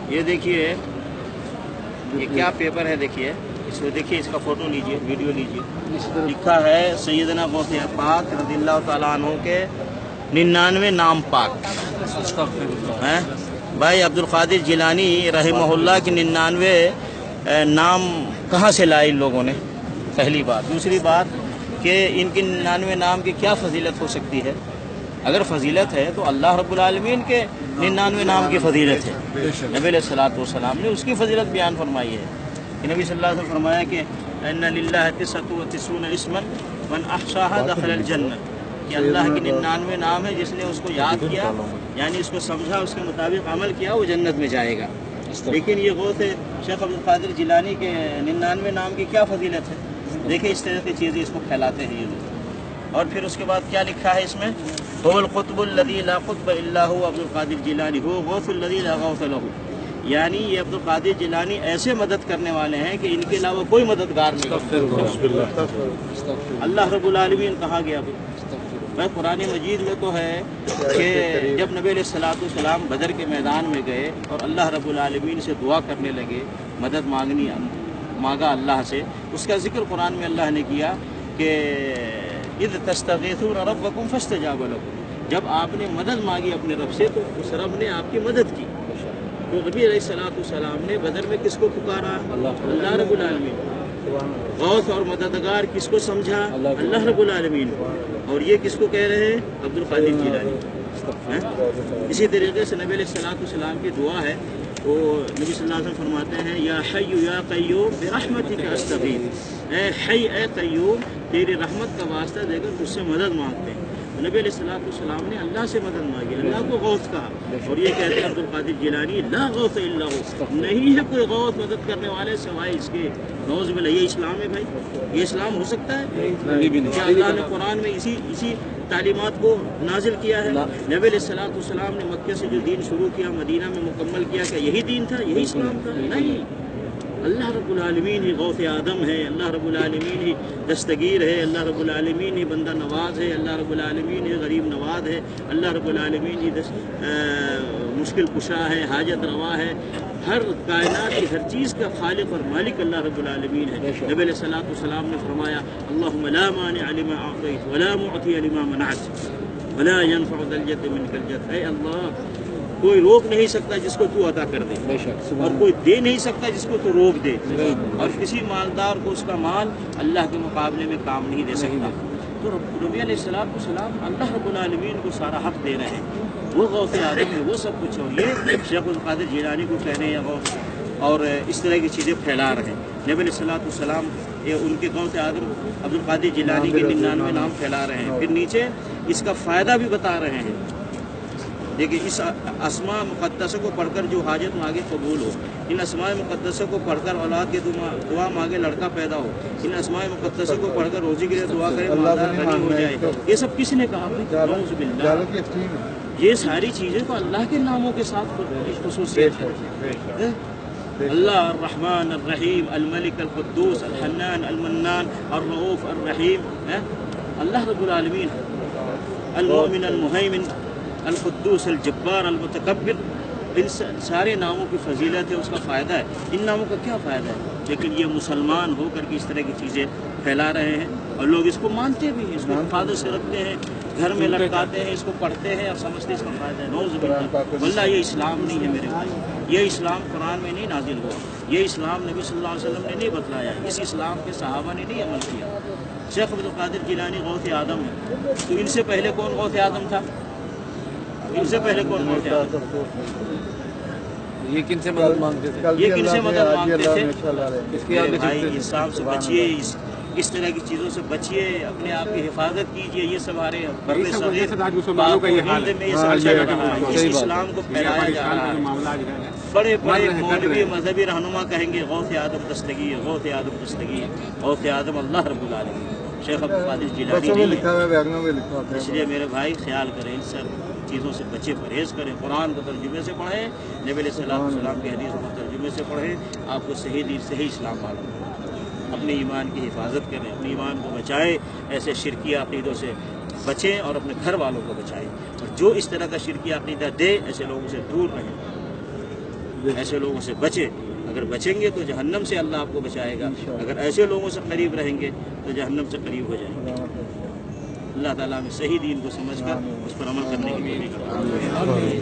یہ دیکھیے یہ کیا پیپر ہے، دیکھیے اس میں، دیکھیے اس کا فوٹو لیجئے، ویڈیو لیجئے. لکھا ہے سیدنا غوث پاک رضی اللہ تعالیٰ عنہ کے 99 نام پاک ہیں. بھائی عبد القادر جیلانی رحمہ اللہ کی 99 نام کہاں سے لائے ان لوگوں نے؟ پہلی بات. دوسری بات کہ ان کی 99 نام کی کیا فضیلت ہو سکتی ہے؟ اگر فضیلت ہے تو اللہ رب العالمین کے 99 نام کی فضیلت ہے. نبی علیہ الصلوۃ والسلام نے اس کی فضیلت بیان فرمائی ہے کہ نبی صلی اللہ علیہ وسلم فرمایا کہ ان للہ 99 اسما من احصاها دخل الجنہ، کہ اللہ کی 99 نام ہے، جس نے اس کو یاد کیا یعنی اس کو سمجھا، اس کے مطابق عمل کیا، وہ جنت میں جائے گا. لیکن یہ غوث شیخ عبد القادر جیلانی کے 99 نام کی کیا فضیلت ہے؟ دیکھیں اس طرح کی چیزیں اس کو پھیلاتے ہیں یہ لوگ. اور پھر اس کے بعد کیا لکھا ہے اس میں؟ هو القطب الذي لا قطب الا هو عبد القادر جیلانی هو غوث الذي لا غوث له، یعنی یہ عبد القادر جیلانی ایسے مدد کرنے والے ہیں کہ ان کے علاوہ کوئی مددگار نہیں. اللہ رب العالمین کہا گیا بھائی قرآن مجید میں تو ہے کہ جب نبی علیہ الصلوۃ والسلام بدر کے میدان میں گئے اور اللہ رب العالمین سے دعا کرنے لگے، مدد مانگا اللہ سے، اس کا ذکر قرآن میں اللہ نے کیا کہ اذ تستغیثون ربکم فاستجاب لکم، جب آپ نے مدد مانگی اپنے رب سے تو اس رب نے آپ کی مدد کی. تو نبی علیہ الصلوۃ والسلام نے بدر میں کس کو پکارا؟ اللہ رب العالمین. غوث اور مددگار کس کو سمجھا؟ اللہ رب العالمین. اور یہ کس کو کہہ رہے ہیں؟ عبد القادر جیلانی. اسی طریقے سے نبی علیہ الصلوۃ والسلام کی دعا ہے، وہ نبی صلی اللہ علیہ وسلم فرماتے ہیں یا حی یا قیوم برحمتک استغیث، اے حی اے قیوم تیری رحمت کا واسطہ دے کر تجھ سے مدد مانگتے ہیں. نبی علیہ الصلوۃ والسلام نے اللہ سے مدد مانگی، اللہ کو غوث کہا. اور یہ کہتے ہیں عبد القادر جیلانی لا غوث الا ہو، نہیں ہے کوئی غوث مدد کرنے والے سوائے اس کے. نعوذ باللہ. یہ اسلام ہے بھائی؟ یہ اسلام ہو سکتا ہے؟ کیا اللہ نے قرآن میں اسی تعلیمات کو نازل کیا ہے؟ نبی علیہ الصلوۃ والسلام نے مکہ سے جو دین شروع کیا مدینہ میں مکمل کیا، کیا یہی دین تھا؟ یہی اسلام تھا؟ نہیں. اللہ رب العالمین ہی غوث آدم ہے، اللہ رب العالمین ہی دستگیر ہے، اللہ رب العالمین ہی بندہ نواز ہے، اللہ رب العالمین ہی غریب نواز ہے، اللہ رب العالمین ہی مشکل کشا ہے، حاجت روا ہے. ہر کائنات کی ہر چیز کا خالق اور مالک اللہ رب العالمین ہے. نبی علیہ الصلوۃ والسلام نے فرمایا اللہم لا مانع لما اعطیت ولا معطی لما منعت ولا ينفع ذا الجد منک الجد. اے اللہ کوئی روک نہیں سکتا جس کو تو عطا کر دے، اور کوئی دے نہیں سکتا جس کو تو روک دے، اور کسی مالدار کو اس کا مال اللہ کے مقابلے میں کام نہیں دے سکتا. تو نبی علیہ الصلوۃ والسلام اللہ رب العالمین کو سارا حق دے رہے ہیں. وہ غوث آدم ہے، وہ سب کچھ. اور یہ شیخ القادر جیلانی کو کہہ رہے ہیں غوث، اور اس طرح کی چیزیں پھیلا رہے ہیں. نبی علیہ الصلوۃ والسلام ان کے غوث آدم عبد القادر جیلانی کے 99 نام پھیلا رہے ہیں. پھر نیچے اس کا فائدہ بھی بتا رہے ہیں. دیکھیں اس اسماء مقدسہ کو پڑھ کر جو حاجت مانگے قبول ہو، ان اسماء مقدسہ کو پڑھ کر اولاد کے دعا مانگے لڑکا پیدا ہو، ان اسماء مقدسہ کو پڑھ کر روزی کے لیے دعا کرے مالدار غنی ہو جائے. یہ سب کس نے کہا؟ نعوذ باللہ. یہ ساری چیزیں تو اللہ کے ناموں کے ساتھ خصوصیت ہے. اللہ الرحمن الرحیم الملک القدوس الحنان المنان الرؤوف الرحیم. اللہ رب العالمین المؤمن المہیمن القدوس الجبار المتکبر. ان سارے ناموں کی فضیلت ہے، اس کا فائدہ ہے. ان ناموں کا کیا فائدہ ہے؟ لیکن یہ مسلمان ہو کر کے اس طرح کی چیزیں پھیلا رہے ہیں، اور لوگ اس کو مانتے بھی ہیں، اس کو حفاظت سے رکھتے ہیں، گھر میں لٹکاتے ہیں، اس کو پڑھتے ہیں اور سمجھتے اس کا فائدہ ہے. نعوذ باللہ. واللہ یہ اسلام نہیں ہے میرے بھائی. یہ اسلام قرآن میں نہیں نازل ہوا، یہ اسلام نبی صلی اللہ علیہ وسلم نے نہیں بتلایا، اس اسلام کے صحابہ نے نہیں عمل کیا. شیخ عبد القادر جیلانی غوث آدم ہے، تو ان سے پہلے کون غوث آدم تھا؟ ان سے پہلے کون غوث آدم؟ یہ کن سے مدد مانگتے تھے؟ یہ کن سے مدد مانگتے تھے؟ بھائی انصاف سے بچیے، اس طرح کی چیزوں سے بچیے، اپنے آپ کی حفاظت کیجیے. یہ سب ہمارے برے صغیر میں یہ سب چل رہا ہے، اس اسلام کو پھیلایا جا رہا ہے. بڑے بڑے مولوی مذہبی رہنما کہیں گے غوث آدم دستگیر، غوث آدم دستگیر. غوث آدم اللہ رب العالمین، شیخ عبد القادر جیلانی نہیں. اس لیے میرے بھائی خیال کریں، ان سب چیزوں سے بچے، پرہیز کریں. قرآن کو ترجمے سے پڑھیں، نبی علیہ الصلوۃ والسلام کی حدیث کو ترجمے سے پڑھیں. آپ کو صحیح دین صحیح اسلام معلوم ہو. اپنے ایمان کی حفاظت کریں، اپنے ایمان کو بچائیں، ایسے شرکیہ عقیدوں سے بچیں اور اپنے گھر والوں کو بچائیں. اور جو اس طرح کا شرکیہ عقیدہ دے ایسے لوگوں سے دور رہیں. ایسے لوگوں سے بچے. اگر بچیں گے تو جہنم سے اللہ آپ کو بچائے گا. اگر ایسے لوگوں سے قریب رہیں گے تو جہنم سے قریب ہو جائیں گے. اللہ تعالیٰ ہمیں صحیح دین کو سمجھ کر اس پر عمل کرنے کی توفیق عطا فرمائے.